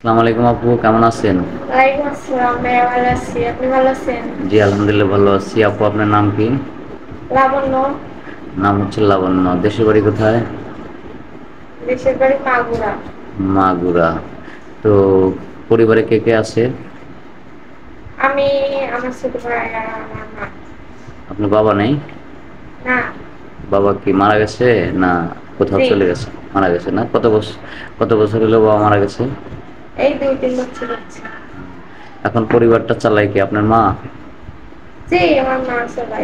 আসসালামু আলাইকুম আপু, কেমন আছেন? ওয়ালাইকুম আসসালাম, ভাইয়া ভালো আছি। আপনি ভালো আছেন? জি আলহামদুলিল্লাহ ভালো আছি। আপু আপনার নাম কি? লাবণ্য। নাম হচ্ছে লাবণ্য। দেশের বাড়ি কোথায়? দেশের বাড়ি মাগুরা। মাগুরা। তো পরিবারে কে কে আছে? আমি, আমার ছোট ভাই আর আমার মা। আপনার বাবা নেই? না। বাবা কি মারা গেছে না কোথাও জি। চলে গেছে? মারা গেছে না? কত বছর হলো বাবা মারা গেছে? এই 2-3 বছর হচ্ছে। এখন পরিবারটা চালায় কি আপনার মা? জি, আমার মা সবাই।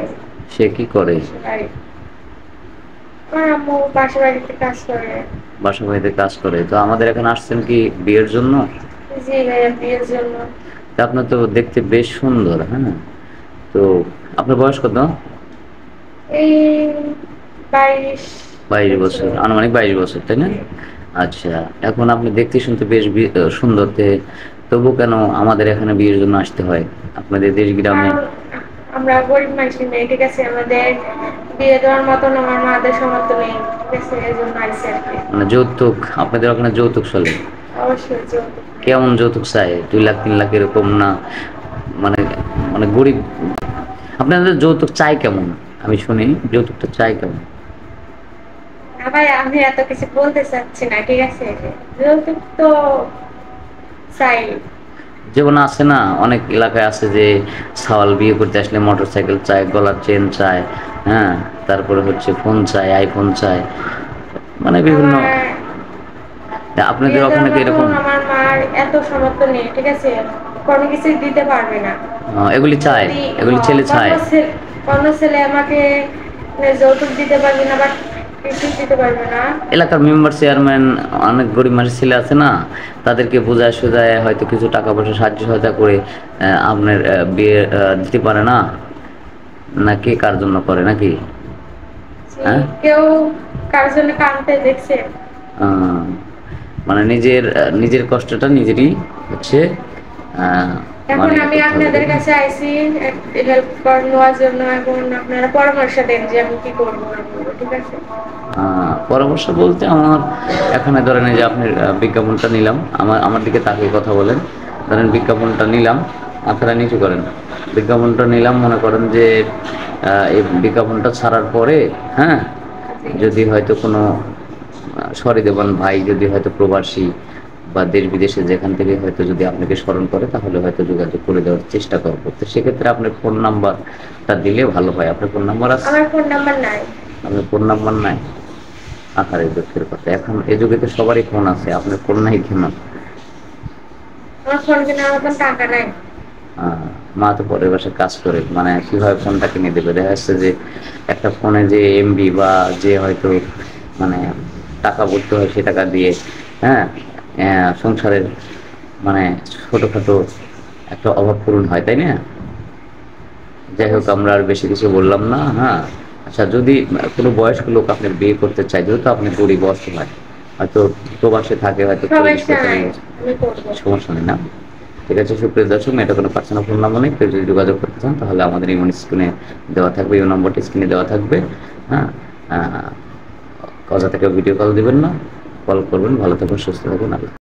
সে কি করে? পাশের বাড়ি। আমার আম্মু পাশের বাড়িতে কাজ করে। বাসা বাড়িতে কাজ করে। তো আমাদের এখানে আসছেন কি বিয়ের জন্য? জি ভাইয়া, বিয়ের জন্য। তা আপনার তো দেখতে বেশ সুন্দর, হ্যাঁ। তো আপনার বয়স কত? এই 22 বছর বছর, হবে। আনুমানিক 22 বছর, তাই না? জি। আচ্ছা। এখন আপনি দেখতে শুনতে বেশ সুন্দর, তবু কেন আমাদের এখানে বিয়ের জন্য আসতে হয়? আপনাদের দেশ গ্রামে কারণ আমরা গরিব মানুষের মেয়ে, ঠিক আছে, আমাদের বিয়ে দেওয়ার মতন আমার মাদের সামর্থ্য নেই, ঠিক আছে, এই জন্য আইসি আর কি। মানে যৌতুক, আপনাদের ওখানে যৌতুক চলে? অবশ্যই যৌতুক নেই। কেমন যৌতুক চাই? 2 লাখ 3 লাখ এরকম না? মানে মানে গরিব আপনাদের যৌতুক চাই কেমন? আমি শুনি যৌতুকটা চাই কেমন? না ভাই, আমি এত কিছু বলতে চাচ্ছি না, ঠিক আছে। যৌতুক তো চাই। যেমন আছে না, অনেক এলাকায় আছে যে সাওয়াল বিয়ে করতে আসলে মোটর সাইকেল চায়, গলার চেন চায়, হ্যাঁ, তারপরে হচ্ছে ফোন চায়, আইফোন চায়, মানে বিভিন্ন। আমার আপনাদের বিয়ে দেওয়ার ওখানে কি এরকম? মতন আমার মার এত সামর্থ্য নেই, ঠিক আছে, কোনো কিছু দিতে পারবে না। এগুলি চায়, যদি এগুলি ছেলে চায়? কোনো ছেলে আমাকে যৌতুক দিতে পারবে না বা কিছু দিতে পারবে না। এলাকার মেম্বার চেয়ারম্যান, অনেক গরিব মানুষের ছেলে আছে না, তাদেরকে বোঝায় সোজায় হয়তো কিছু টাকা পয়সা সাহায্য সহায়তা করে আপনার বিয়ে দিতে পারে না? নাকি কার জন্য করে নাকি? যে হ্যাঁ। কেউ কার জন্য কাঁদতে দেখছে। আহ, মানে নিজের কষ্টটা নিজেরই হচ্ছে আহ, এখন মানে আমি করতে হবে, আপনাদের তাই না? কাছে আইসি হেল্প নেওয়ার জন্য। এখন আপনারা পরামর্শ দেন যে আমি কি করবো না করবো, ঠিক আছে। পরামর্শ বলতে আমার এখানে ধরেন এই যে আপনি বিজ্ঞাপনটা নিলাম, আমার দিকে তাকিয়ে কথা বলেন। ধরেন বিজ্ঞাপনটা নিলাম, আপনারা নিচু করেন। বিজ্ঞাপনটা নিলাম, মনে করেন যে এই বিজ্ঞাপনটা ছাড়ার পরে, হ্যাঁ, জি। যদি হয়তো কোনো সহৃদয়বান ভাই যদি হয়তো প্রবাসী বা দেশ বিদেশে যেখান থেকে হয়তো যদি আপনাকে স্মরণ করে, তাহলে হয়তো যোগাযোগ করে দেওয়ার চেষ্টা করবো। তো সেক্ষেত্রে আপনার ফোন নাম্বারটা দিলে ভালো হয়। আপনার ফোন নাম্বার আছে? আমার ফোন নাম্বার নাই। আপনার ফোন নাম্বার নাই? আকারে দুঃখের কথা, এখন এই যুগে তো সবারই ফোন আছে, আপনার ফোন নাই কেন? আমার ফোন কেনার মতন টাকা নাই। আহ, মা তো পরের বাসায় কাজ করে, মানে কিভাবে ফোনটা কিনে দেবে? দেখা যাচ্ছে যে একটা ফোনে যে এমবি বা যে হয়তো মানে টাকা ভরতে হয় সে টাকা দিয়ে, হ্যাঁ, সংসারের মানে ছোটখাটো একটা অভাব পূরণ হয়, তাই না? যাই হোক, আমরা আর বেশি কিছু বললাম না, হ্যাঁ। আচ্ছা, যদি কোনো বয়স্ক লোক আপনার বিয়ে করতে চায়, যেহেতু আপনি গরিব অসহায়, হয়তো প্রবাসে থাকে, হয়তো চল্লিশ সমস্যা নাই, পঁয়তাল্লিশ আমি করবো। সমস্যা নেই না? ঠিক আছে, সুপ্রিয় দর্শক, এটা কোনো পার্সোনাল ফোন নাম্বার নেই। কেউ যদি যোগাযোগ করতে চান তাহলে আমাদের এই স্ক্রিনে দেওয়া থাকবে, এই নম্বরটি স্ক্রিনে দেওয়া থাকবে, হ্যাঁ। কথা থেকে ভিডিও কল দিবেন না, কল করবেন। ভালো থাকুন, সুস্থ থাকুন, আল্লাহ।